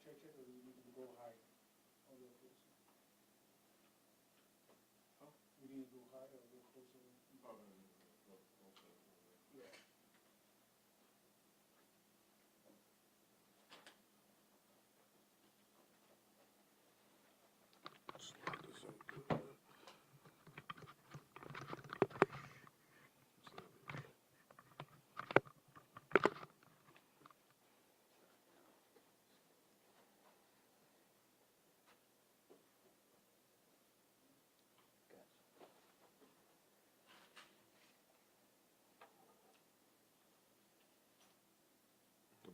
check it, or do we need to go higher or a little closer? Huh? We need to go higher or a little closer? Yeah.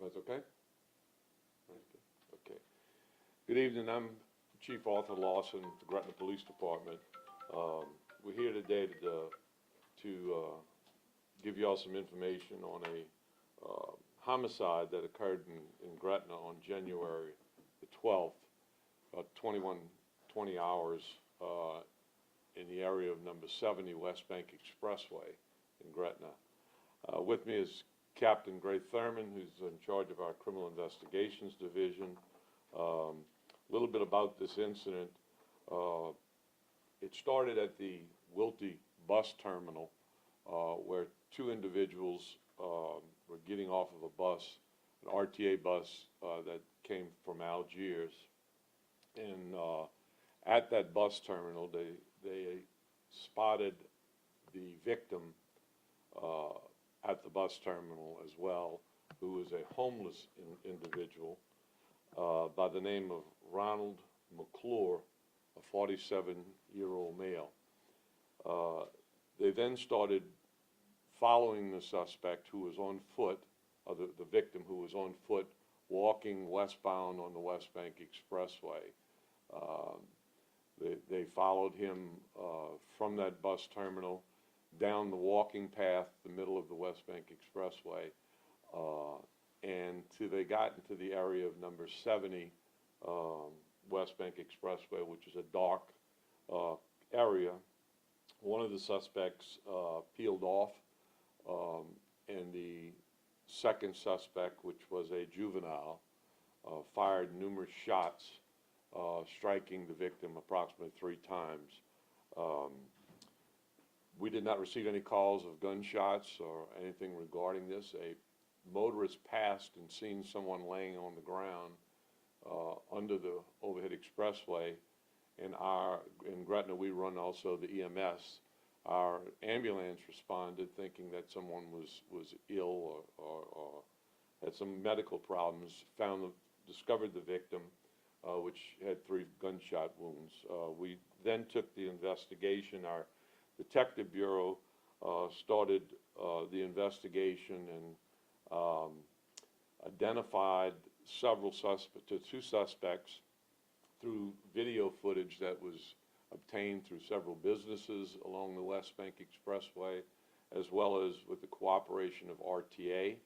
That's okay? Okay. Good evening. I'm Chief Arthur Lawson, the Gretna Police Department. We're here today to give you all some information on a homicide that occurred in Gretna on January the 12th, 21:20 hours in the area of number 70 Westbank Expressway in Gretna. With me is Captain Gray Thurman, who's in charge of our Criminal Investigations Division. A little bit about this incident. It started at the Wilty bus terminal where two individuals were getting off of a bus, an RTA bus that came from Algiers. And at that bus terminal, they spotted the victim at the bus terminal as well, who is a homeless individual by the name of Ronald McClure, a 47-year-old male. They then started following the suspect, who was on foot, the victim who was on foot, walking westbound on the Westbank Expressway. They followed him from that bus terminal down the walking path, the middle of the Westbank Expressway, and till they got into the area of number 70 Westbank Expressway, which is a dark area. One of the suspects peeled off, and the second suspect, which was a juvenile, fired numerous shots, striking the victim approximately 3 times. We did not receive any calls of gunshots or anything regarding this. A motorist passed and seen someone laying on the ground under the overhead expressway. In Gretna, we run also the EMS. Our ambulance responded thinking that someone was ill or had some medical problems, discovered the victim, which had 3 gunshot wounds. We then took the investigation. Our Detective Bureau started the investigation and identified two suspects through video footage that was obtained through several businesses along the Westbank Expressway, as well as with the cooperation of RTA,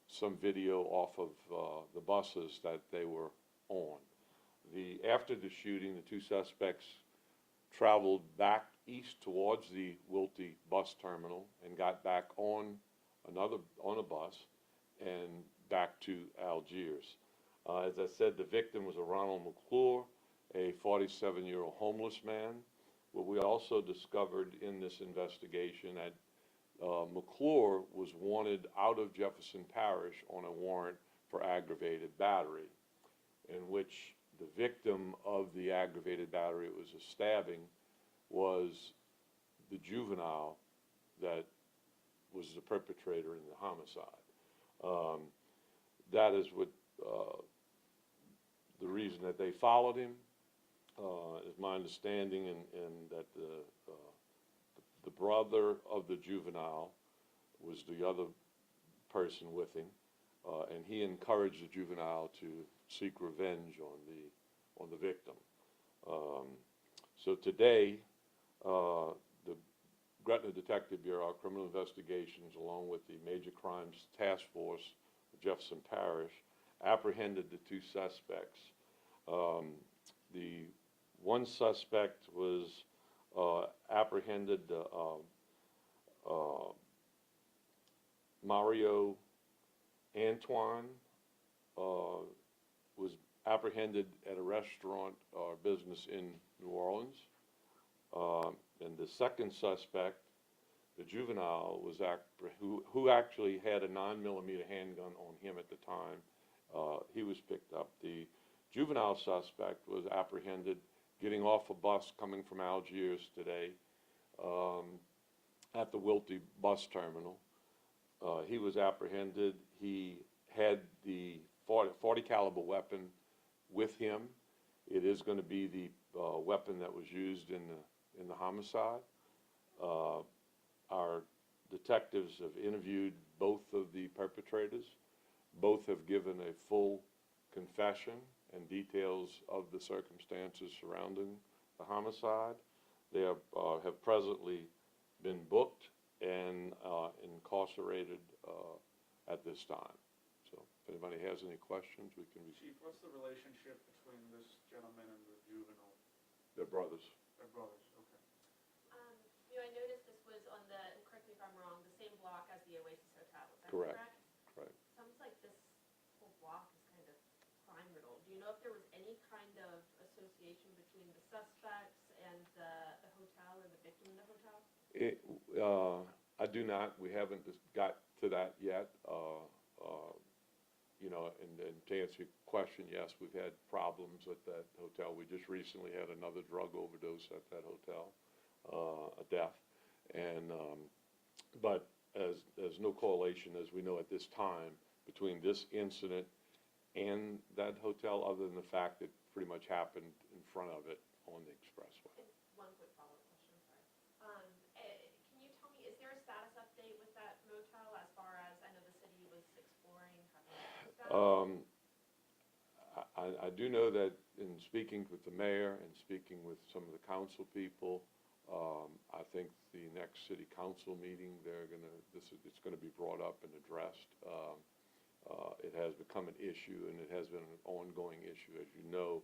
some video off of the buses that they were on. After the shooting, the 2 suspects traveled back east towards the Wilty bus terminal and got back on a bus and back to Algiers. As I said, the victim was a Ronald McClure, a 47-year-old homeless man. What we also discovered in this investigation that McClure was wanted out of Jefferson Parish on a warrant for aggravated battery, in which the victim of the aggravated battery, it was a stabbing, was the juvenile that was the perpetrator in the homicide. That is what the reason that they followed him, is my understanding, and that the brother of the juvenile was the other person with him, and he encouraged the juvenile to seek revenge on the victim. So today, the Gretna Detective Bureau, our Criminal Investigations, along with the Major Crimes Task Force of Jefferson Parish, apprehended the 2 suspects. The one suspect was apprehended, Mario Antoine, was apprehended at a restaurant or business in New Orleans. And the second suspect, the juvenile, was who actually had a 9mm handgun on him at the time. He was picked up. The juvenile suspect was apprehended getting off a bus coming from Algiers today at the Wilty bus terminal. He was apprehended. He had the 40 caliber weapon with him. It is going to be the weapon that was used in the homicide. Our detectives have interviewed both of the perpetrators. Both have given a full confession and details of the circumstances surrounding the homicide. They have presently been booked and incarcerated at this time. So if anybody has any questions, we can... Chief, what's the relationship between this gentleman and the juvenile? They're brothers. They're brothers, okay. I noticed this was on the, and correct me if I'm wrong, the same block as the Oasis Hotel, is that Correct. correct? Right. Sounds like this whole block is kind of crime-riddled. Do you know if there was any kind of association between the suspects and the hotel or the victim in the hotel? I do not. We haven't got to that yet. You know, and to answer your question, yes, we've had problems at that hotel. We just recently had another drug overdose at that hotel, a death. And but there's no correlation, as we know at this time, between this incident and that hotel, other than the fact that pretty much happened in front of it on the expressway. And one quick follow-up question, sorry. Can you tell me, is there a status update with that motel as far as, I know the city was exploring having I do know that in speaking with the mayor and speaking with some of the council people, I think the next city council meeting, it's gonna be brought up and addressed. It has become an issue, and it has been an ongoing issue, as you know,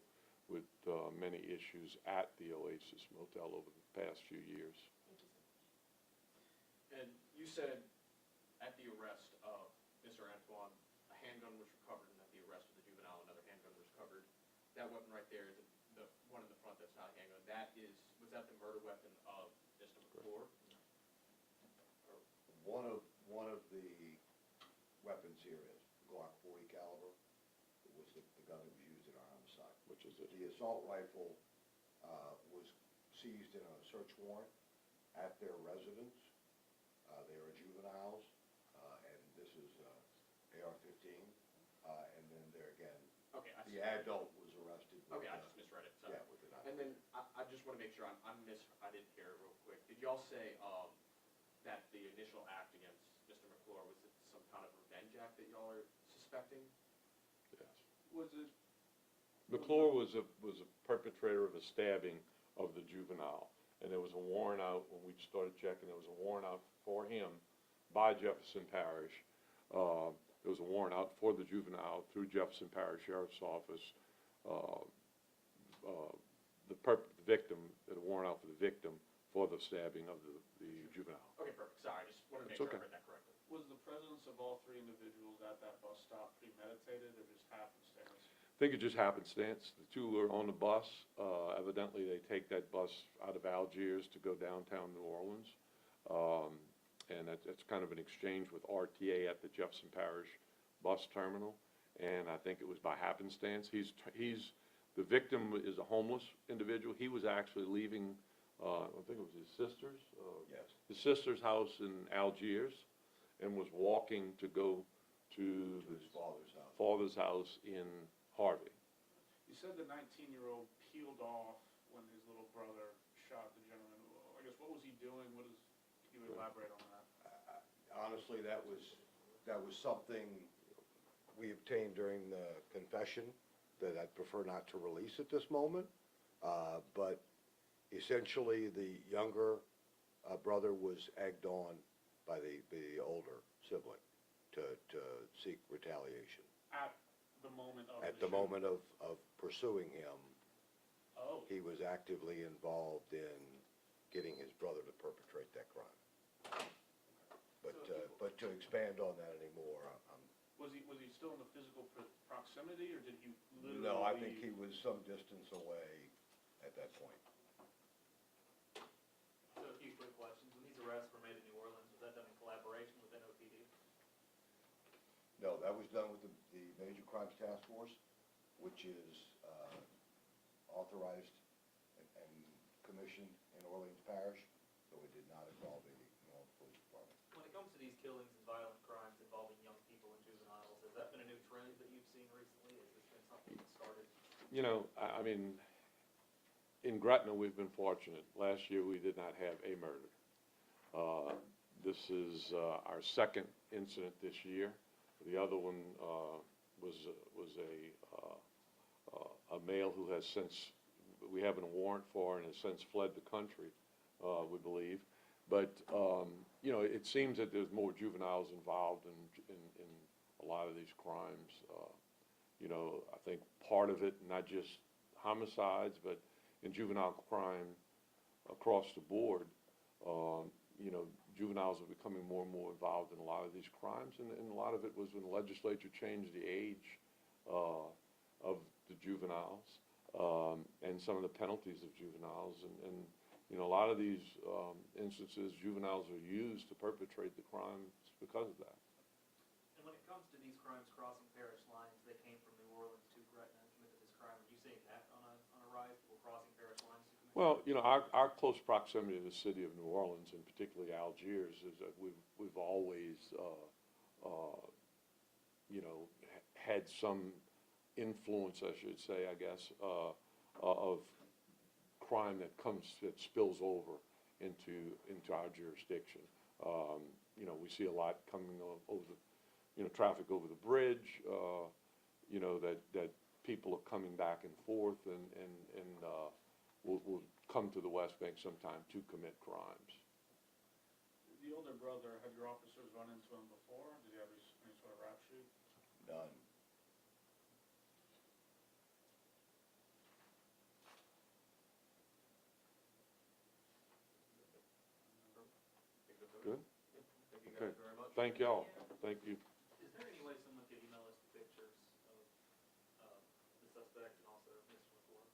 with many issues at the Oasis Motel over the past few years. Thank you so much. And you said at the arrest of Mr. Antoine, a handgun was recovered, and at the arrest of the juvenile, another handgun was recovered. That weapon right there, the one in the front that's not a handgun, was that the murder weapon of Mr. McClure? One of the weapons here is Glock 40 caliber. It was the gun that was used in our homicide. Which is it? The assault rifle was seized in a search warrant at their residence. They are juveniles, and this is AR-15. And then there again, Okay, I see. the adult was arrested. Okay, I just misread it, sorry. Yeah, with the knife. And then I just want to make sure I didn't hear it real quick. Did y'all say that the initial act against Mr. McClure, was it some kind of revenge act that y'all are suspecting? Yes. Was it, McClure was a perpetrator of a stabbing of the juvenile, and there was a warrant out when we started checking. There was a warrant out for him by Jefferson Parish. There was a warrant out for the juvenile through Jefferson Parish Sheriff's Office. The victim, a warrant out for the victim for the stabbing of the juvenile. Okay, perfect. Sorry, I just wanted to make It's sure okay. I heard that correctly. was the presence of all three individuals at that bus stop premeditated or just happenstance? I think it just happenstance. The two were on the bus. Evidently, they take that bus out of Algiers to go downtown New Orleans. And it's kind of an exchange with RTA at the Jefferson Parish bus terminal. And I think it was by happenstance. The victim is a homeless individual. He was actually leaving, I think it was his sister's? Yes. His sister's house in Algiers, and was walking to go to his father's house in Harvey. You said the 19-year-old peeled off when his little brother shot the gentleman. I guess, what was he doing? Can you elaborate on that? Honestly, that was something we obtained during the confession that I'd prefer not to release at this moment. But essentially, the younger brother was egged on by the older sibling to seek retaliation. At the moment of At the the moment of pursuing him, Oh. he was actively involved in getting his brother to perpetrate that crime. But to expand on that anymore, Was he still in the physical proximity, or did he literally No, I think he was some distance away at that point. So a few quick questions. When these arrests were made in New Orleans, was that done in collaboration with NOPD? No, that was done with the Major Crimes Task Force, which is authorized and commissioned in Orleans Parish, so it did not involve the New Orleans Police Department. When it comes to these killings and violent crimes involving young people and juveniles, has that been a new trend that you've seen recently? Has this been something that started? You know, I mean, in Gretna, we've been fortunate. Last year, we did not have a murder. This is our second incident this year. The other one was a male who has since, we have a warrant for and has since fled the country, we believe. But, you know, it seems that there's more juveniles involved in a lot of these crimes. You know, I think part of it, not just homicides, but in juvenile crime across the board, you know, juveniles are becoming more and more involved in a lot of these crimes, and a lot of it was when the legislature changed the age of the juveniles and some of the penalties of juveniles, and you know, a lot of these instances, juveniles are used to perpetrate the crimes because of that. And when it comes to these crimes crossing parish lines, they came from New Orleans to Gretna and committed this crime. Are you seeing that on a rise, people crossing parish lines to commit? Well, you know, our close proximity to the city of New Orleans, and particularly Algiers, is that we've always, you know, had some influence, I should say, I guess, of crime that spills over into our jurisdiction. You know, we see a lot coming over the, you know, traffic over the bridge. You know, that people are coming back and forth, and will come to the Westbank sometime to commit crimes. The older brother, have your officers run into him before? Did he have any sort of rap sheet? None. Good? Thank you Okay. guys very much. Thank y'all. Thank you. Is there any way someone could email us the pictures of the suspect and also Mr. McClure?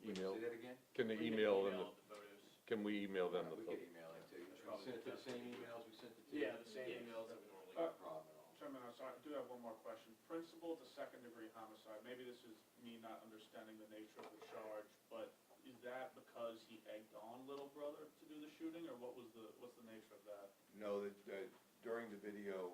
Email. Say that again? Can they We can email them? the photos. Can we email them the We photos? could email it to you. Probably Send it to the best. same emails we sent it to. Yeah, the same Yeah. emails that we normally No get. problem at all. Chairman, I'm sorry, I do have one more question. Principal to second-degree homicide, maybe this is me not understanding the nature of the charge, but is that because he egged on little brother to do the shooting, or what's the nature of that? No, that during the video,